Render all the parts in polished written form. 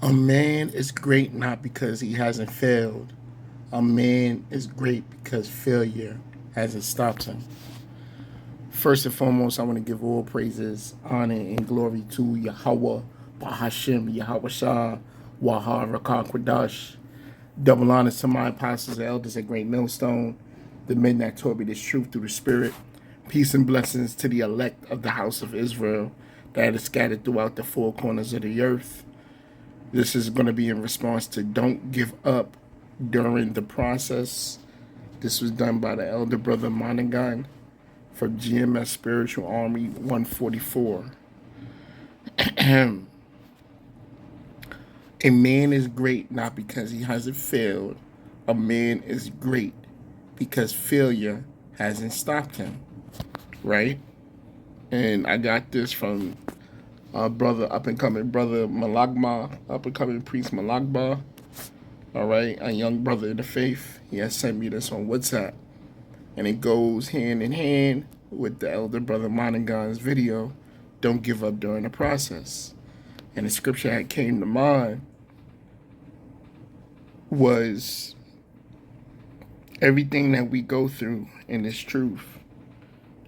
A man is great not because he hasn't failed. A man is great because failure hasn't stopped him. First and foremost, I want to give all praises, honor, and glory to Yahweh, Bahashim, Yahweh Shah, Waha, Rakah, Kwadash. Double honors to my apostles and elders at Great Millstone, the men that taught me this truth through the Spirit. Peace and blessings to the elect of the house of Israel that is scattered throughout the four corners of the earth. This is going to be in response to don't give up during the process. This was done by the elder brother Monaghan from GMS Spiritual Army 144. A man is great not because he hasn't failed. A man is great because failure hasn't stopped him, right? And I got this from brother, up and coming brother Malagma, up and coming priest Malagma. All right, a young brother in the faith. He has sent me this on WhatsApp, and it goes hand in hand with the elder brother Monaghan's video. Don't give up during the process. And the scripture that came to mind was everything that we go through in this truth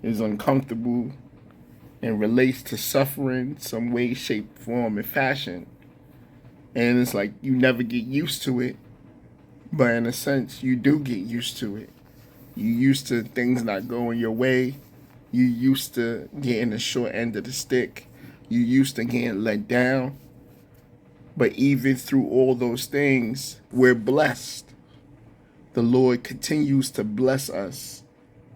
is uncomfortable and relates to suffering some way, shape, form, and fashion. And it's like you never get used to it, but in a sense, you do get used to it. You used to things not going your way. You used to getting the short end of the stick. You used to getting let down. But even through all those things, we're blessed. The Lord continues to bless us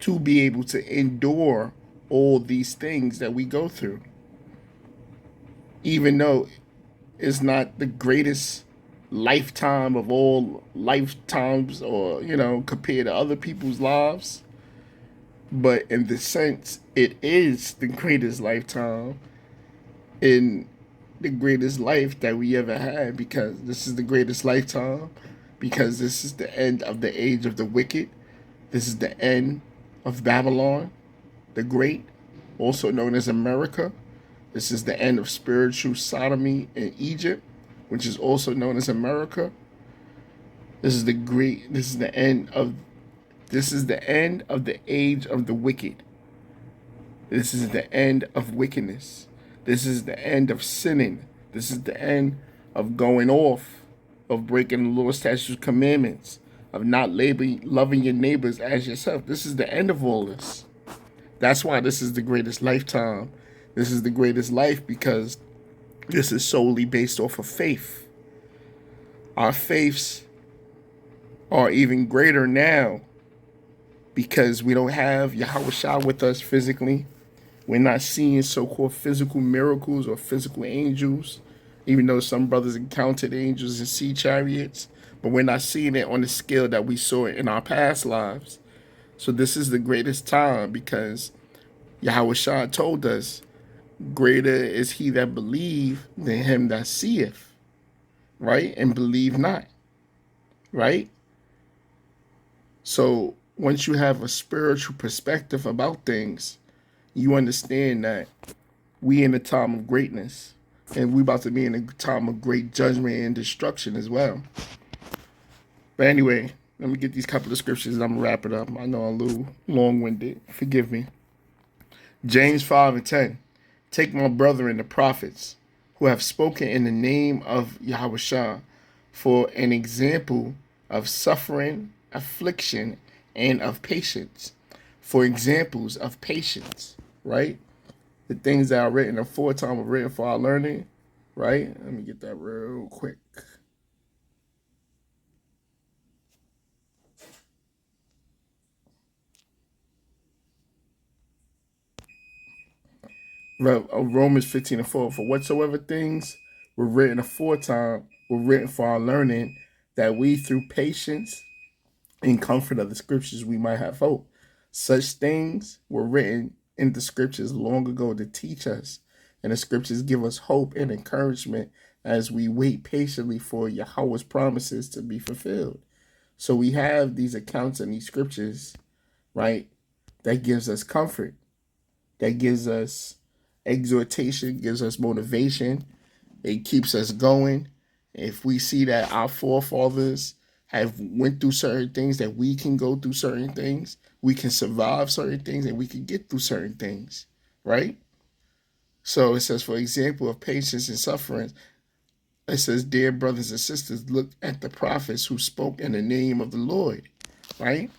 to be able to endure all these things that we go through. Even though it's not the greatest lifetime of all lifetimes or, compared to other people's lives, but in the sense, it is the greatest lifetime in the greatest life that we ever had, because this is the greatest lifetime, because this is the end of the age of the wicked. This is the end of Babylon the Great, also known as America. This is the end of spiritual sodomy in Egypt, which is also known as America. This is the end of the age of the wicked. This is the end of wickedness. This is the end of sinning. This is the end of going off, of breaking the Lord's statutes, commandments, of not loving your neighbors as yourself. This is the end of all this. That's why this is the greatest lifetime. This is the greatest life, because this is solely based off of faith. Our faiths are even greater now because we don't have Yahweh Shah with us physically. We're not seeing so-called physical miracles or physical angels, even though some brothers encountered angels and sea chariots, but we're not seeing it on the scale that we saw it in our past lives. So this is the greatest time, because Yahweh Shah told us, greater is he that believe than him that seeth, right? And believe not, right? So once you have a spiritual perspective about things, you understand that we in a time of greatness, and we about to be in a time of great judgment and destruction as well. But anyway, let me get these couple of scriptures and I'm gonna wrap it up. I know I'm a little long-winded. Forgive me. James 5:10. Take my brethren the prophets, who have spoken in the name of Yahweh Shah, for an example of suffering, affliction, and of patience. For examples of patience, right? The things that are written aforetime are written for our learning, right? Let me get that real quick. Romans 15:4. For whatsoever things were written aforetime were written for our learning, that we through patience and comfort of the scriptures we might have hope. Such things were written in the scriptures long ago to teach us, and the scriptures give us hope and encouragement as we wait patiently for Yahweh's promises to be fulfilled. So we have these accounts in these scriptures, right? That gives us comfort, that gives us exhortation, gives us motivation. It keeps us going. If we see that our forefathers have went through certain things, that we can go through certain things, we can survive certain things, and we can get through certain things, right? So it says, for example, of patience and suffering, it says, dear brothers and sisters, look at the prophets who spoke in the name of the Lord, right?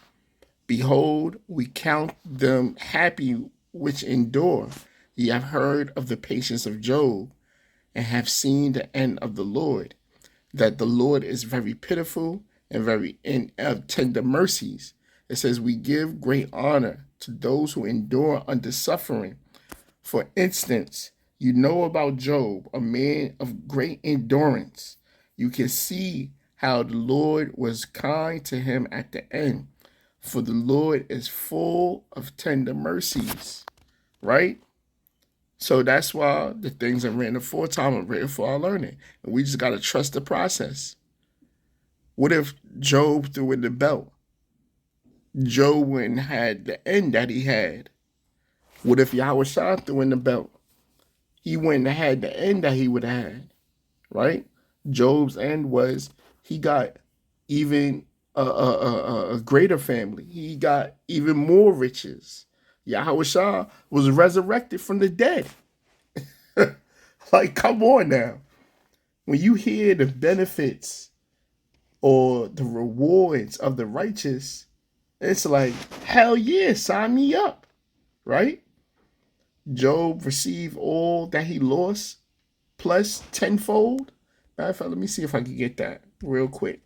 Behold, we count them happy which endure. Ye have heard of the patience of Job, and have seen the end of the Lord, that the Lord is very pitiful and very tender mercies. It says, we give great honor to those who endure under suffering. For instance, you know about Job, a man of great endurance. You can see how the Lord was kind to him at the end. For the Lord is full of tender mercies, right? So that's why the things are written aforetime are written for our learning. And we just got to trust the process. What if Job threw in the belt? Job wouldn't had the end that he had. What if Yahweh Shah threw in the belt? He wouldn't have had the end that he would have had, right? Job's end was he got even a greater family. He got even more riches. Yahweh Shah was resurrected from the dead. Like, come on now. When you hear the benefits or the rewards of the righteous, it's like, hell yeah, sign me up, right? Job received all that he lost plus tenfold. Matter of fact, let me see if I can get that real quick.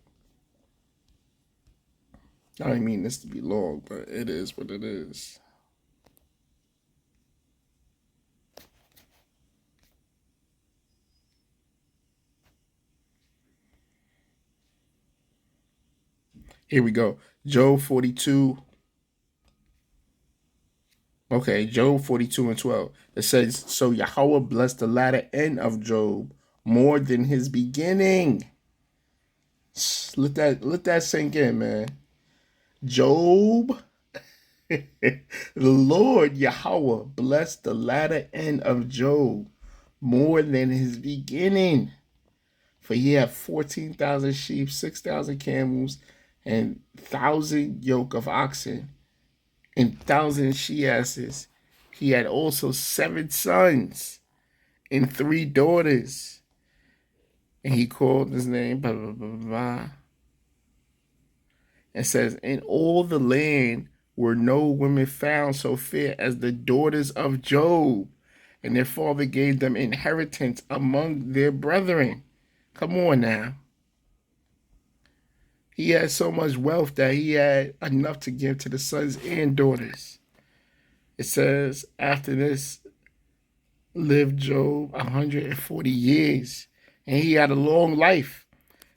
I don't mean this to be long, but it is what it is. Here we go. Job 42. Okay, Job 42 and 12. It says, so Yahweh blessed the latter end of Job more than his beginning. Let that sink in, man. Job, the Lord Yahweh blessed the latter end of Job more than his beginning. For he had 14,000 sheep, 6,000 camels, and 1,000 yoke of oxen, and 1,000 she asses. He had also 7 sons and 3 daughters. And he called his name, blah, blah, blah, blah. It says, in all the land were no women found so fair as the daughters of Job, and their father gave them inheritance among their brethren. Come on now. He had so much wealth that he had enough to give to the sons and daughters. It says, after this lived Job 140 years, and he had a long life,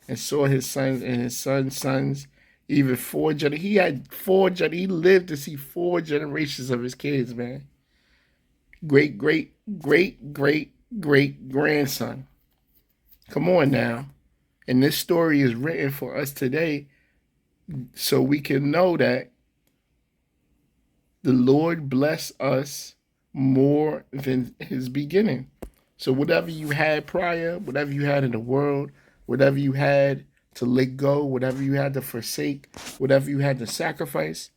and saw his sons and his sons' sons, even 4 generations. He had 4 generations. He lived to see 4 generations of his kids, man. Great, great, great, great, great grandson. Come on now. And this story is written for us today so we can know that the Lord bless us more than his beginning. So whatever you had prior, whatever you had in the world, whatever you had to let go, whatever you had to forsake, whatever you had to sacrifice,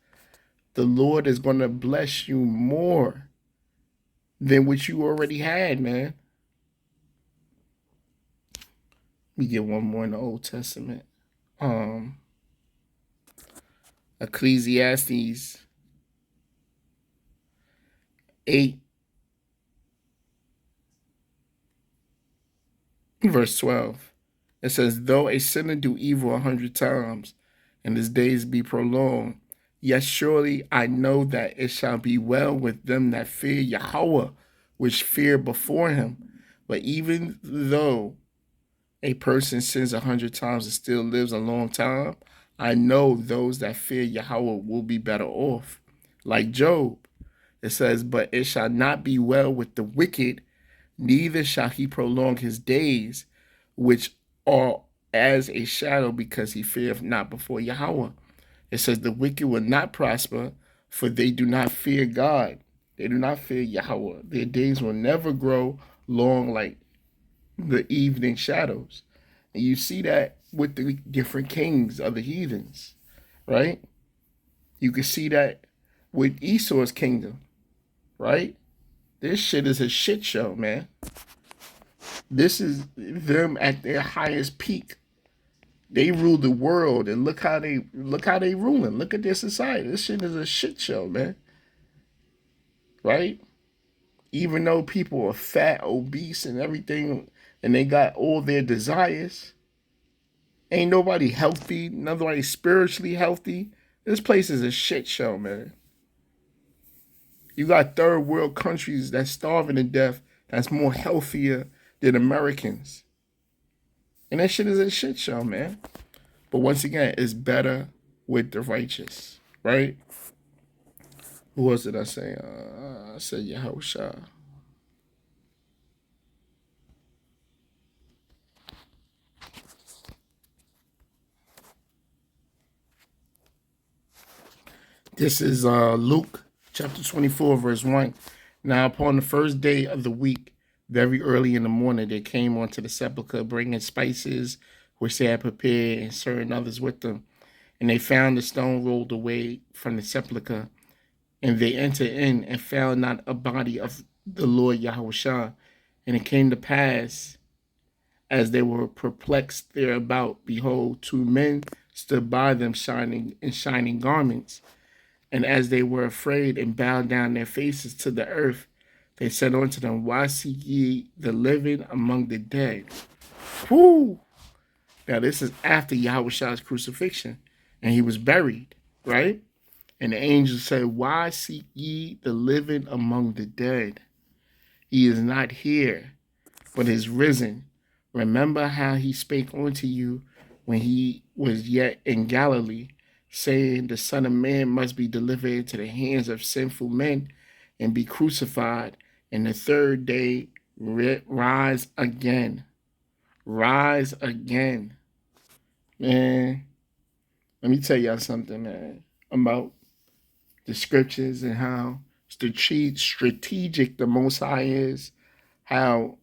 the Lord is going to bless you more than what you already had, man. Let me get one more in the Old Testament. Ecclesiastes 8, verse 12. It says, though a sinner do evil 100 times, and his days be prolonged, yet surely I know that it shall be well with them that fear Yahweh, which fear before him. But even though a person sins 100 times and still lives a long time, I know those that fear Yahweh will be better off. Like Job, it says, but it shall not be well with the wicked, neither shall he prolong his days, which are as a shadow, because he feareth not before Yahweh. It says the wicked will not prosper, for they do not fear God. They do not fear Yahweh. Their days will never grow long like the evening shadows. And you see that with the different kings of the heathens, right? You can see that with Esau's kingdom, right? This shit is a shit show, man. This is them at their highest peak. They rule the world, and look how they ruling. Look at their society. This shit is a shit show, man. Right? Even though people are fat, obese, and everything, and they got all their desires, ain't nobody healthy. Nobody spiritually healthy. This place is a shit show, man. You got third world countries that's starving to death that's more healthier than Americans. And that shit is a shit show, man. But once again, it's better with the righteous, right? Who was it I say? I said Yahusha. This is Luke chapter 24, verse 1. Now, upon the first day of the week, very early in the morning, they came onto the sepulchre, bringing spices, which they had prepared, and certain others with them. And they found the stone rolled away from the sepulchre. And they entered in and found not a body of the Lord Yahushua. And it came to pass, as they were perplexed thereabout, behold, two men stood by them, shining garments. And as they were afraid and bowed down their faces to the earth, they said unto them, Why seek ye the living among the dead? Whoo! Now this is after Yahushua's crucifixion, and he was buried, right? And the angel said, Why seek ye the living among the dead? He is not here, but is risen. Remember how he spake unto you when he was yet in Galilee, saying, The Son of Man must be delivered into the hands of sinful men and be crucified, and the third day rise again. Rise again. Man, let me tell y'all something, man, about the scriptures and how strategic the Most High is, how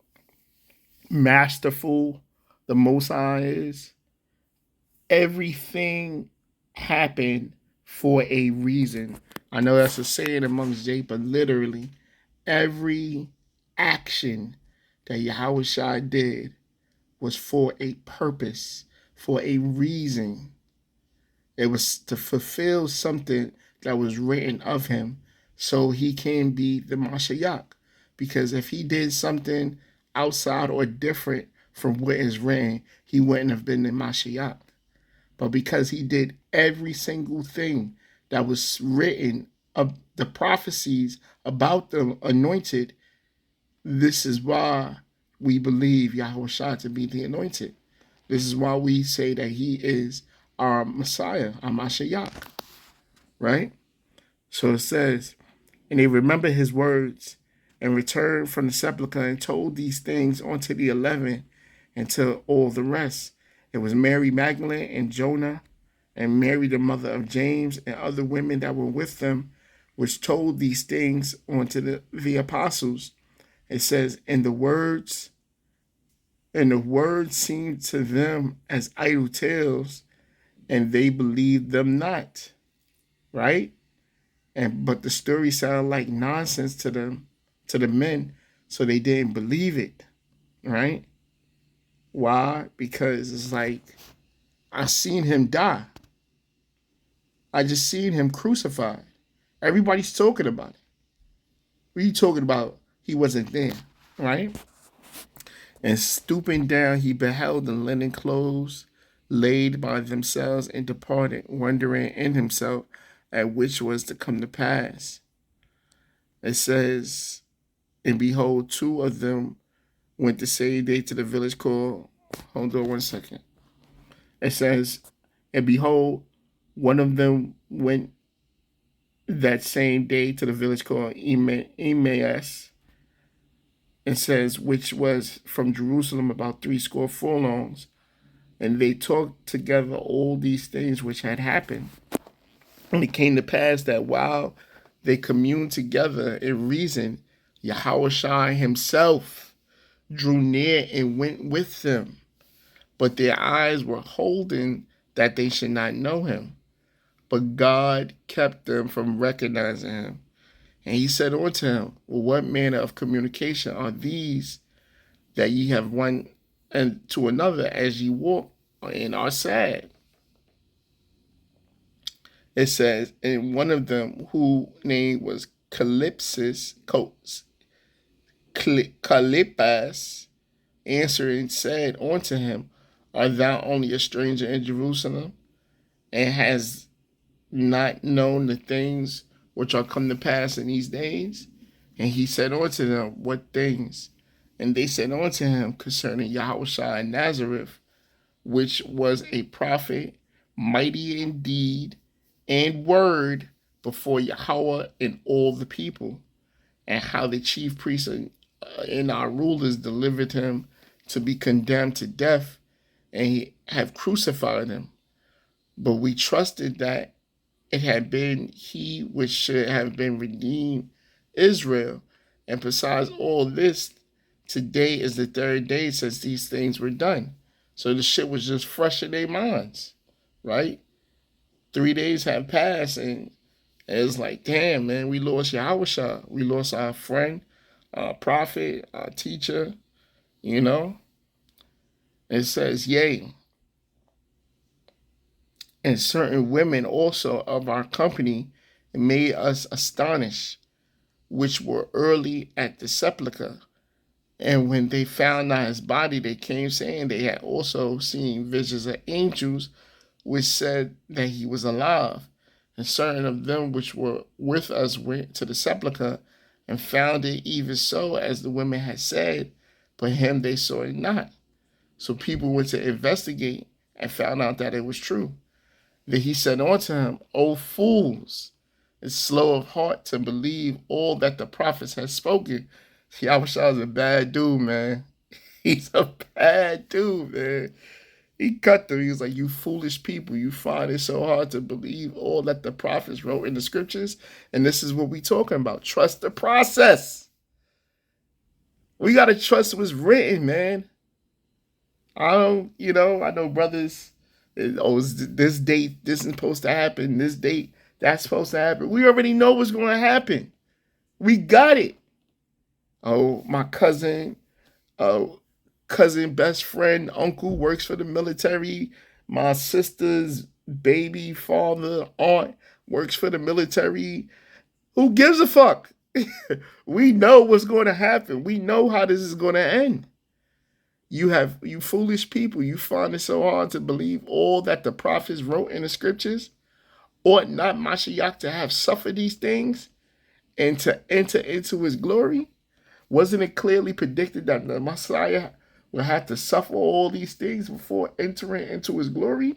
masterful the Most High is. Everything happened for a reason. I know that's a saying amongst Jay, but literally every action that Yahushua did was for a purpose, for a reason. It was to fulfill something that was written of him so he can be the Mashiach. Because if he did something outside or different from what is written, he wouldn't have been the Mashiach. But because he did every single thing that was written of the prophecies about the anointed, this is why we believe Yahushua to be the anointed. This is why we say that he is our Messiah, our Mashiach, right? So it says, and they remembered his words and returned from the sepulchre and told these things unto the 11 and to all the rest. It was Mary Magdalene and Jonah and Mary the mother of James and other women that were with them, which told these things unto the apostles. It says, and the words seemed to them as idle tales, and they believed them not, right? But the story sounded like nonsense to them, to the men, so they didn't believe it, right? Why? Because it's like, I seen him die. I just seen him crucified. Everybody's talking about it. What are you talking about? He wasn't there, right? And stooping down, he beheld the linen clothes laid by themselves and departed, wondering in himself at which was to come to pass. It says, and behold, two of them went the same day to the village called, hold on one second. It says, and behold, one of them went that same day to the village called Emmaus. It says, which was from Jerusalem about 80 furlongs. And they talked together all these things which had happened. And it came to pass that while they communed together in reason, Yahushua himself drew near and went with them. but their eyes were holden that they should not know him. But God kept them from recognizing him. And he said unto him, well, what manner of communication are these that ye have one and to another as ye walk and are sad? It says, and one of them, whose name was Cleopas, answering said unto him, art thou only a stranger in Jerusalem, and has not known the things which are come to pass in these days? And he said unto them, what things? And they said unto him, concerning Yahushua and Nazareth, which was a prophet, mighty in deed and word before Yahweh and all the people, and how the chief priests and our rulers delivered him to be condemned to death, and he have crucified him. But we trusted that it had been he which should have been redeemed Israel. And besides all this, today is the third day since these things were done. So the shit was just fresh in their minds, right? 3 days have passed, and it's like, damn, man, we lost Yahushua. We lost our friend, our prophet, our teacher, you know? It says, yea, and certain women also of our company made us astonished, which were early at the sepulchre. And when they found not his body, they came saying they had also seen visions of angels, which said that he was alive. And certain of them which were with us went to the sepulchre and found it even so as the women had said, but him they saw it not. So people went to investigate and found out that it was true. Then he said unto him, O fools, and slow of heart to believe all that the prophets had spoken. See, I wish I was a bad dude, man. He's a bad dude, man. He cut them. He was like, you foolish people, you find it so hard to believe all that the prophets wrote in the scriptures. And this is what we talking about. Trust the process. We got to trust what's written, man. I know brothers, this date, this is supposed to happen. This date, that's supposed to happen. We already know what's going to happen. We got it. Oh, my cousin, best friend, uncle works for the military. My sister's baby father, aunt works for the military. Who gives a fuck? We know what's going to happen. We know how this is going to end. You foolish people, you find it so hard to believe all that the prophets wrote in the scriptures? Ought not Mashiach to have suffered these things and to enter into his glory? Wasn't it clearly predicted that the Messiah will have to suffer all these things before entering into his glory?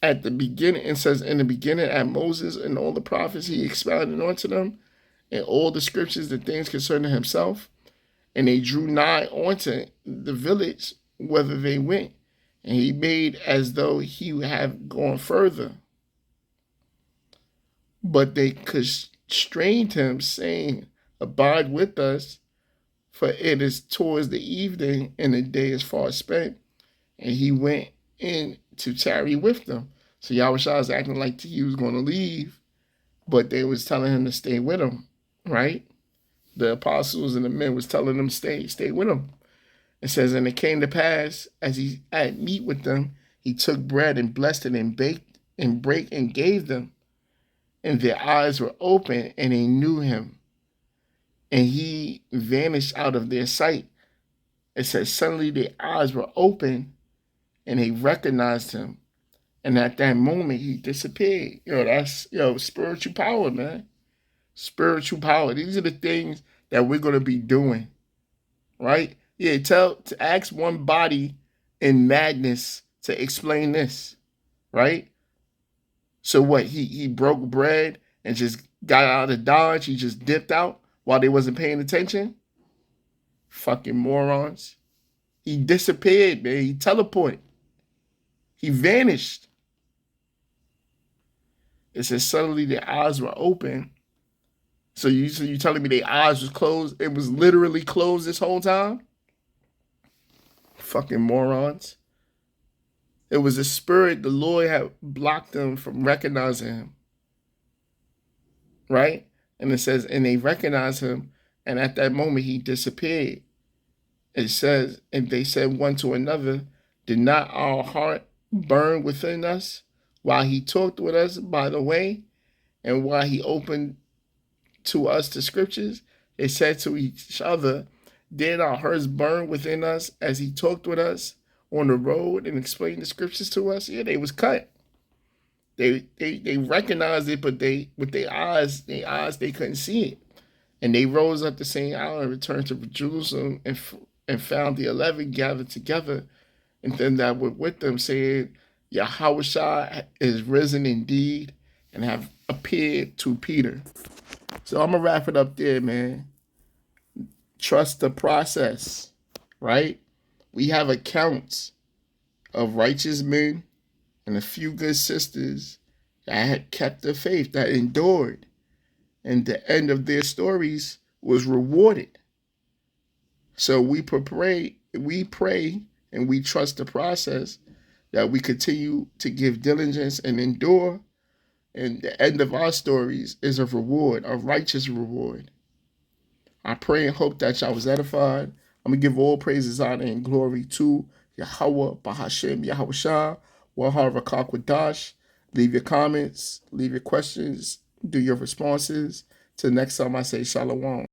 At the beginning, it says, in the beginning, at Moses and all the prophets, he expounded unto them in all the scriptures the things concerning himself. And they drew nigh unto the village whither they went. And he made as though he would have gone further. But they constrained him, saying, abide with us, for it is towards the evening, and the day is far spent. And he went in to tarry with them. So Yahushua was acting like he was going to leave, but they was telling him to stay with him, right? The apostles and the men was telling them stay with him. It says, and it came to pass, as he had meat with them, he took bread and blessed it and baked and brake and gave them. And their eyes were open, and they knew him. And he vanished out of their sight. It says, suddenly their eyes were open, and they recognized him. And at that moment, he disappeared. That's spiritual power, man. Spiritual power. These are the things that we're going to be doing, right? Yeah, to ask one body in madness to explain this, right? So what? He broke bread and just got out of Dodge. He just dipped out while they wasn't paying attention. Fucking morons. He disappeared, man. He teleported. He vanished. It says suddenly their eyes were open. So you telling me their eyes was closed? It was literally closed this whole time? Fucking morons. It was a spirit the Lord had blocked them from recognizing him, right? And it says, and they recognized him, and at that moment he disappeared. It says, and they said one to another, did not our heart burn within us while he talked with us by the way, and while he opened to us the scriptures? They said to each other, did our hearts burn within us as he talked with us on the road and explained the scriptures to us? Yeah, they was cut. They recognized it, but they with their eyes they couldn't see it. And they rose up the same hour and returned to Jerusalem and found the 11 gathered together, and them that were with them, saying, Yahushua is risen indeed and have appeared to Peter. So I'm gonna wrap it up there, man. Trust the process, right? We have accounts of righteous men and a few good sisters that had kept the faith, that endured, and the end of their stories was rewarded. So we pray, and we trust the process, that we continue to give diligence and endure, and the end of our stories is a reward, a righteous reward. I pray and hope that y'all was edified. I'm going to give all praises, honor, and glory to Yahweh, Bahashem, Yahushua, Wahar Rakakwadash. Leave your comments, leave your questions, do your responses. Till next time, I say Shalom.